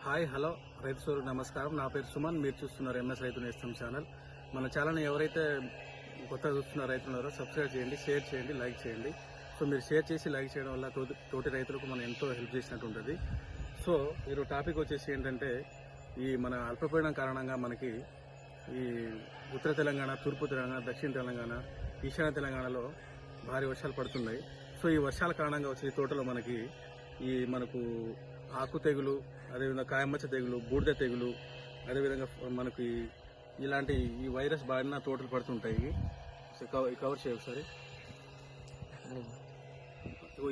Hi hello రైతు సోదరులకు నమస్కారం. నా పేరు సుమన్. మీరు చూస్తున్నారు ఎంఎస్ రైతు నేస్తం ఛానల్. మన ఛానల్ని ఎవరైతే కొత్తగా చూస్తున్న రైతులు ఉన్నారో సబ్స్క్రైబ్ చేయండి, షేర్ చేయండి, లైక్ చేయండి. సో మీరు షేర్ చేసి లైక్ చేయడం వల్ల తోటి రైతులకు మనం ఎంతో హెల్ప్ చేసినట్టు ఉంటుంది. సో మీరు టాపిక్ వచ్చేసి ఏంటంటే ఈ మన అల్పపీడనం కారణంగా మనకి ఈ ఉత్తర తెలంగాణ, తూర్పు తెలంగాణ, దక్షిణ తెలంగాణ, ఈశాన్య తెలంగాణలో భారీ వర్షాలు పడుతున్నాయి. సో ఈ వర్షాల కారణంగా వచ్చే తోటలో మనకి మనకు ఆకు తెగులు, అదేవిధంగా కాయమచ్చ తెగులు, బూడిద తెగులు, అదేవిధంగా మనకి ఇలాంటి ఈ వైరస్ బారిన తోటలు పడుతుంటాయి. కవర్ చేయ ఒకసారి.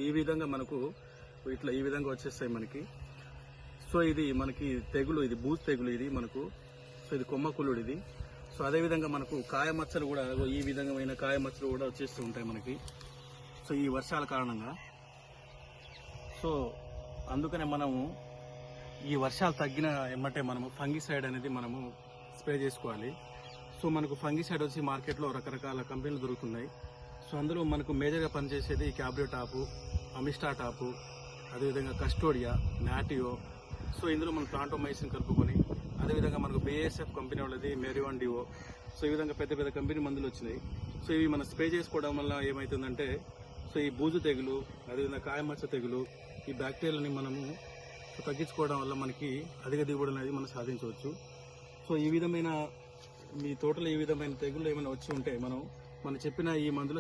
ఈ విధంగా మనకు ఈ విధంగా వచ్చేస్తాయి మనకి. సో ఇది మనకి తెగులు, ఇది బూజు తెగులు, ఇది మనకు. సో ఇది కొమ్మ కుళ్ళుడు ఇది. సో అదేవిధంగా మనకు కాయమచ్చలు కూడా ఈ విధమైన కాయమచ్చలు కూడా వచ్చేస్తూ ఉంటాయి మనకి. సో ఈ వర్షాల కారణంగా. సో అందుకనే మనము ఈ వర్షాలు తగ్గిన ఎమ్మటే మనము ఫంగిసైడ్ అనేది మనము స్ప్రే చేసుకోవాలి. సో మనకు ఫంగిసైడ్ వచ్చి మార్కెట్లో రకరకాల కంపెనీలు దొరుకుతున్నాయి. సో అందులో మనకు మేజర్గా పనిచేసేది క్యాబ్రియో టాపు, అమిస్టా టాపు, అదేవిధంగా కస్టోడియా, నాటియో. సో ఇందులో మనం ప్లాంటోమైసిన్ కలుపుకొని, అదేవిధంగా మనకు బిఎస్ఎఫ్ కంపెనీ వాళ్ళది మెరివాన్ డివో. సో ఈ విధంగా పెద్ద పెద్ద కంపెనీ మందులు వచ్చినాయి. సో ఇవి మనం స్ప్రే చేసుకోవడం వల్ల ఏమవుతుందంటే సో ఈ బూజు తెగులు, అదేవిధంగా కాయమచ్చ తెగులు, ఈ బ్యాక్టీరియాలని మనము తగ్గించుకోవడం వల్ల మనకి అధిక దిగుబడి అనేది మనం సాధించవచ్చు. సో ఈ విధమైన మీ తోటలో ఈ విధమైన తెగుళ్ళు ఏమైనా వచ్చి ఉంటే మనం చెప్పిన ఈ మందులు